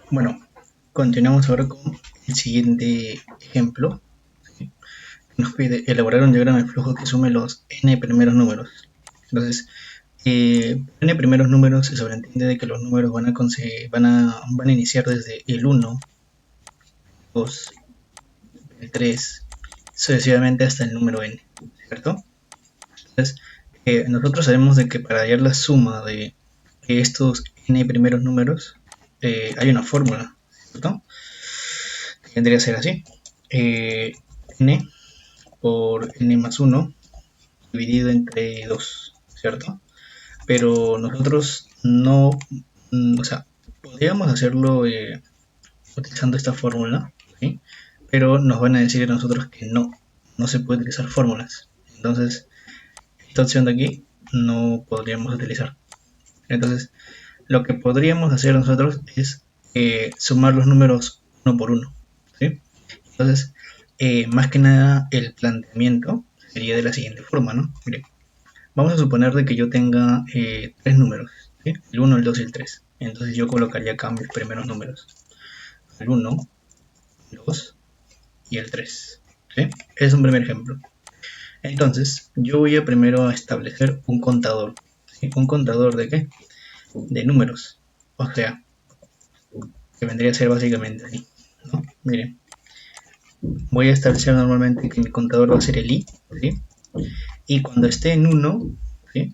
Bueno, continuamos ahora con el siguiente ejemplo. ¿Sí? Nos pide elaborar un diagrama de flujo que sume los n primeros números. Entonces, n primeros números se sobreentiende de que los números van a iniciar desde el 1, 2, el 3, sucesivamente hasta el número n, ¿cierto? Entonces, nosotros sabemos de que para hallar la suma de estos n primeros números hay una fórmula, ¿cierto? Que tendría que ser así. N por n más 1 dividido entre 2, ¿cierto? Pero nosotros no, o sea, podríamos hacerlo utilizando esta fórmula, ¿sí? Pero nos van a decir a nosotros que no se puede utilizar fórmulas. Entonces, esta opción de aquí no podríamos utilizar. Entonces, lo que podríamos hacer nosotros es sumar los números uno por uno, ¿sí? Entonces, más que nada, el planteamiento sería de la siguiente forma, ¿no? Miren, vamos a suponer de que yo tenga tres números, ¿sí? El 1, el 2 y el 3. Entonces yo colocaría acá mis primeros números. El 1, el 2 y el 3. ¿Sí? Es un primer ejemplo. Entonces, yo voy a primero establecer un contador. ¿Sí? ¿Un contador de qué? De números. O sea, que vendría a ser básicamente así, ¿no? Miren, voy a establecer normalmente que mi contador va a ser el i, ¿sí? Y cuando esté en 1, ¿sí?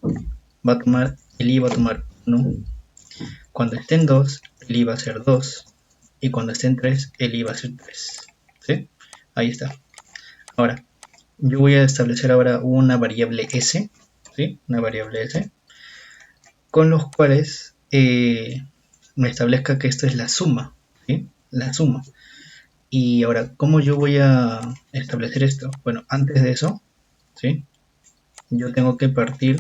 El i va a tomar 1. Cuando esté en 2, el i va a ser 2. Y cuando esté en 3, el i va a ser 3. ¿Sí? Ahí está. Ahora, yo voy a establecer ahora una variable s, ¿sí? Una variable s, con los cuales me establezca que esto es la suma, ¿sí? La suma. Y ahora, ¿cómo yo voy a establecer esto? Bueno, antes de eso, ¿sí? Yo tengo que partir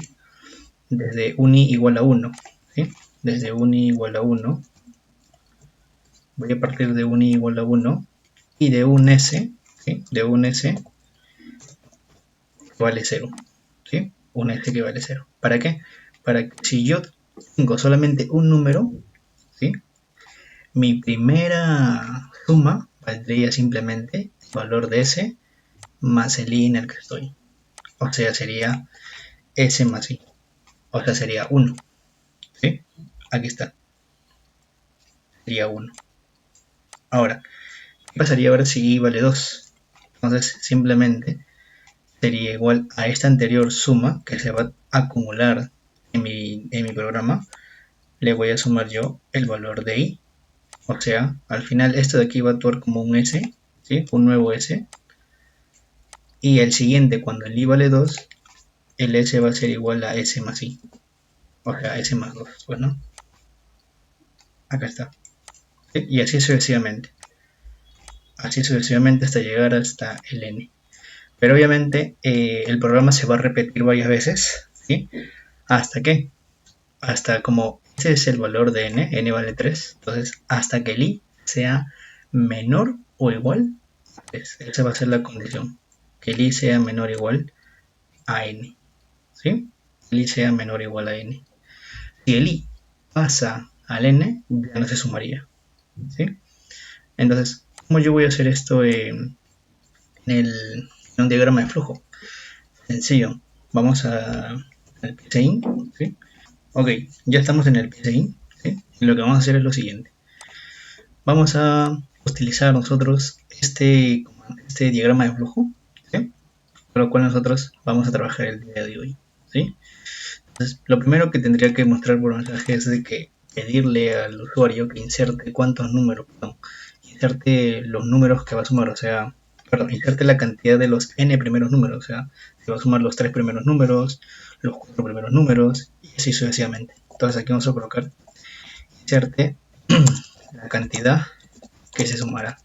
desde un i igual a 1, ¿sí? Desde un i igual a 1, voy a partir de un i igual a 1 y de un s, ¿sí? De un s que vale 0, ¿sí? Un s que vale 0. ¿Para qué? Para que si yo tengo solamente un número, ¿sí? Mi primera suma valdría simplemente el valor de s más el i en el que estoy. O sea, sería s más i. O sea, sería 1, ¿sí? Aquí está, sería 1. Ahora, ¿qué pasaría ahora si i vale 2? Entonces, simplemente sería igual a esta anterior suma que se va a acumular en mi programa, le voy a sumar yo el valor de i. O sea, al final esto de aquí va a actuar como un s, ¿sí? Un nuevo s. Y el siguiente, cuando el i vale 2, el s va a ser igual a s más i. O sea, s más 2. Pues, ¿no? Acá está. ¿Sí? Y así sucesivamente. Así sucesivamente hasta llegar hasta el n. Pero obviamente el programa se va a repetir varias veces, ¿sí? ¿Hasta qué? Hasta como ese es el valor de n vale 3, entonces hasta que el i sea menor o igual a 3. Esa va a ser la condición, que el i sea menor o igual a n, ¿sí? El i sea menor o igual a n. Si el i pasa al n, ya no se sumaría, ¿sí? Entonces, ¿cómo yo voy a hacer esto en un diagrama de flujo? Sencillo, vamos al PCIN, ¿sí? Ok, ya estamos en el PCIN, ¿sí? Y lo que vamos a hacer es lo siguiente. Vamos a utilizar nosotros este diagrama de flujo, ¿sí? Con lo cual nosotros vamos a trabajar el día de hoy, ¿sí? Entonces, lo primero que tendría que mostrar por mensaje es de que pedirle al usuario que inserte inserte los números que va a sumar, o sea, inserte la cantidad de los n primeros números, o sea, si va a sumar los 3 primeros números, los 4 primeros números, y así sucesivamente. Entonces aquí vamos a colocar inserte la cantidad que se sumará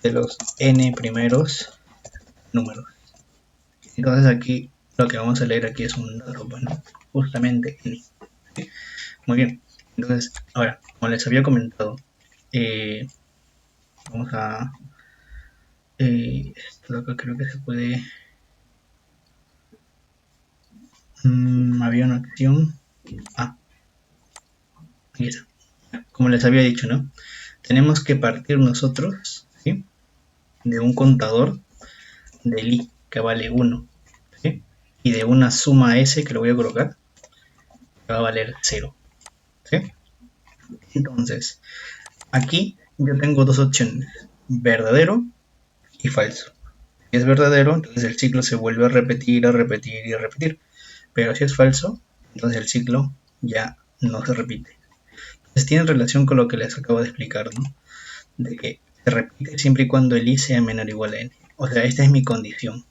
de los n primeros números. Entonces aquí lo que vamos a leer aquí es un dato, bueno, justamente n. ¿Sí? Muy bien, entonces ahora, como les había comentado, vamos a esto de acá creo que se puede había una acción aquí está. como les había dicho, ¿no? Tenemos que partir nosotros, ¿sí? De un contador del i que vale 1, ¿sí? Y de una suma s que lo voy a colocar, que va a valer 0, ¿sí? Entonces, aquí yo tengo dos opciones, verdadero y falso. Si es verdadero, entonces el ciclo se vuelve a repetir, a repetir y a repetir. Pero si es falso, entonces el ciclo ya no se repite. Entonces tiene relación con lo que les acabo de explicar, ¿no? De que se repite siempre y cuando el i sea menor o igual a n. O sea, esta es mi condición,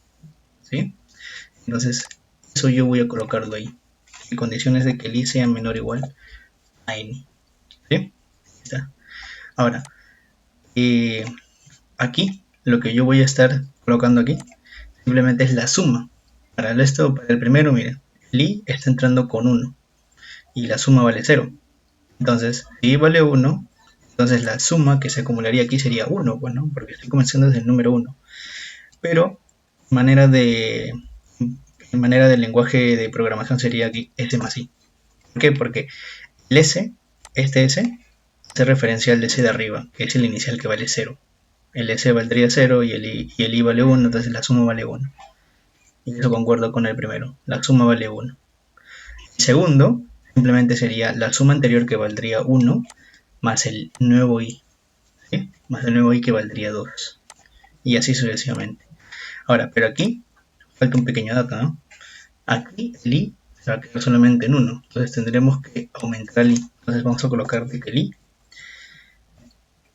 ¿sí? Entonces, eso yo voy a colocarlo ahí. Mi condición es de que el i sea menor o igual a n, ¿sí? Está. Ahora, aquí, lo que yo voy a estar colocando aquí, simplemente es la suma. Para el primero, miren, el i está entrando con 1 y la suma vale 0. Entonces, si i vale 1, entonces la suma que se acumularía aquí sería 1, pues, ¿no? Porque estoy comenzando desde el número 1. Pero, en manera de lenguaje de programación sería aquí s más i. ¿Por qué? Porque el s, este s, hace referencia al s de arriba, que es el inicial que vale 0. El s valdría 0 y el i vale 1, entonces la suma vale 1. Y eso concuerdo con el primero, la suma vale 1. El segundo simplemente sería la suma anterior que valdría 1 más el nuevo i, ¿sí? Más el nuevo i que valdría 2. Y así sucesivamente. Ahora, pero aquí falta un pequeño dato, ¿no? Aquí el i se va a quedar solamente en 1. Entonces tendremos que aumentar el i. Entonces vamos a colocar que el i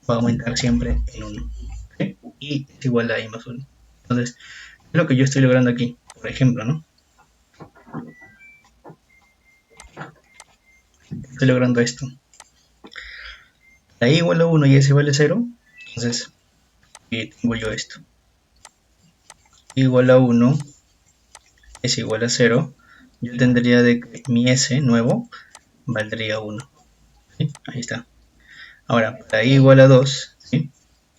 va a aumentar siempre en 1. ¿Sí? Y es igual a i más 1. Entonces, es lo que yo estoy logrando aquí. Por ejemplo, ¿no? Estoy logrando esto. La i igual a 1 y s igual a 0. Entonces, tengo yo esto. I igual a 1 es igual a 0. Yo tendría de que mi s nuevo valdría 1. ¿Sí? Ahí está. Ahora, para i igual a 2, ¿sí?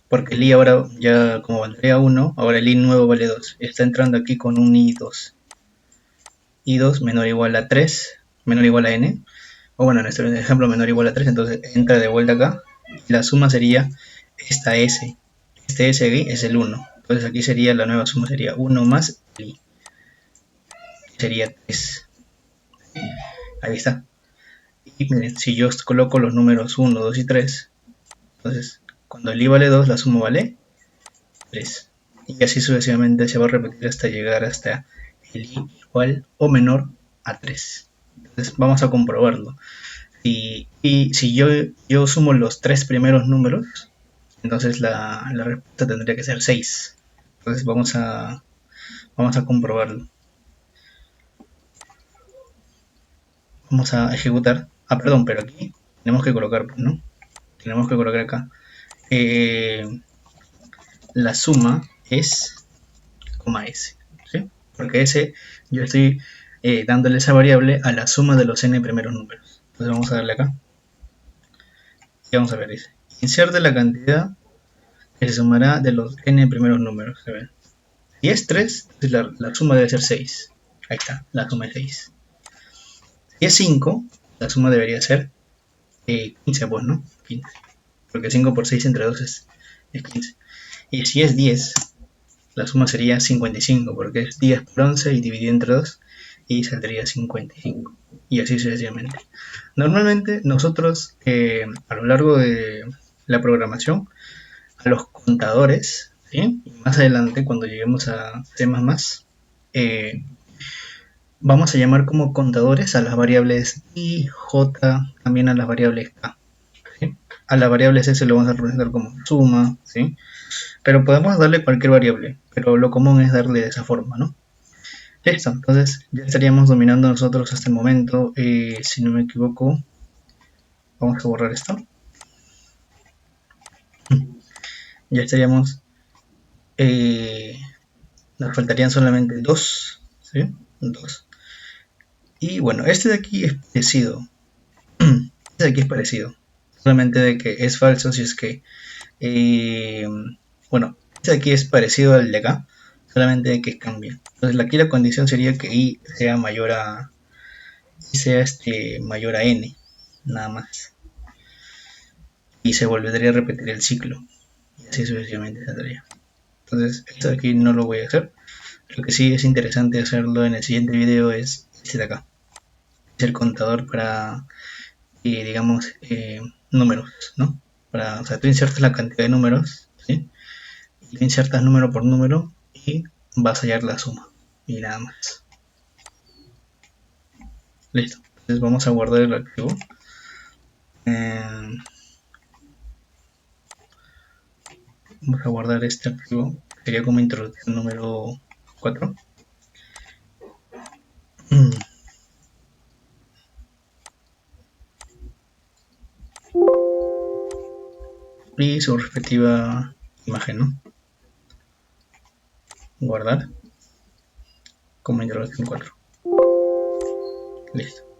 Porque el i ahora ya como valdría 1, ahora el i nuevo vale 2. Está entrando aquí con un i2. i2 menor o igual a 3, menor o igual a n. O bueno, en este ejemplo menor o igual a 3, entonces entra de vuelta acá. Y la suma sería esta s. Este s aquí es el 1. Entonces aquí sería la nueva suma, sería 1 más el i. Sería 3. Ahí está. Y miren, si yo coloco los números 1, 2 y 3, entonces cuando el i vale 2, la suma vale 3. Y así sucesivamente se va a repetir hasta llegar hasta el i igual o menor a 3. Entonces vamos a comprobarlo. Y si yo sumo los 3 primeros números, entonces la respuesta tendría que ser 6. Entonces vamos a comprobarlo. Vamos a ejecutar. Ah, perdón, pero aquí tenemos que colocar, ¿no? Tenemos que colocar acá. La suma es, s, ¿sí? Porque s yo estoy dándole esa variable a la suma de los n primeros números. Entonces vamos a darle acá. Y vamos a ver, dice, inserte la cantidad que se sumará de los n primeros números. ¿Se ven? Si es 3, la suma debe ser 6. Ahí está, la suma es 6. Si es 5, la suma debería ser 15, pues, ¿no? 15. Porque 5 por 6 entre 2 es 15. Y si es 10, la suma sería 55, porque es 10 por 11 y dividido entre 2, y saldría 55. Y así sucesivamente. Normalmente nosotros, a lo largo de la programación, a los contadores, ¿sí? Y más adelante, cuando lleguemos a C++, vamos a llamar como contadores a las variables i, j, también a las variables k. ¿Sí? A las variables s lo vamos a representar como suma, ¿sí? Pero podemos darle cualquier variable, pero lo común es darle de esa forma, ¿no? Listo, entonces ya estaríamos dominando nosotros hasta el momento. Si no me equivoco, vamos a borrar esto. Ya estaríamos, nos faltarían solamente 2, ¿sí? 2. Y bueno, este de aquí es parecido. Este de aquí es parecido. Solamente de que es falso si es que, bueno, este de aquí es parecido al de acá, solamente de que cambia. Entonces aquí la condición sería que i sea mayor a mayor a n, nada más. y se volvería a repetir el ciclo y así sucesivamente saldría. Entonces esto de aquí no lo voy a hacer. Lo que sí es interesante hacerlo en el siguiente video es este de acá, es el contador para digamos números, ¿no? O sea, tú insertas la cantidad de números, ¿sí? Y tú insertas número por número y vas a hallar la suma y nada más. Listo. Entonces vamos a guardar el archivo. Vamos a guardar este archivo. Sería como introducción número 4. Y su respectiva imagen, ¿no? Guardar como introducción 4. Listo.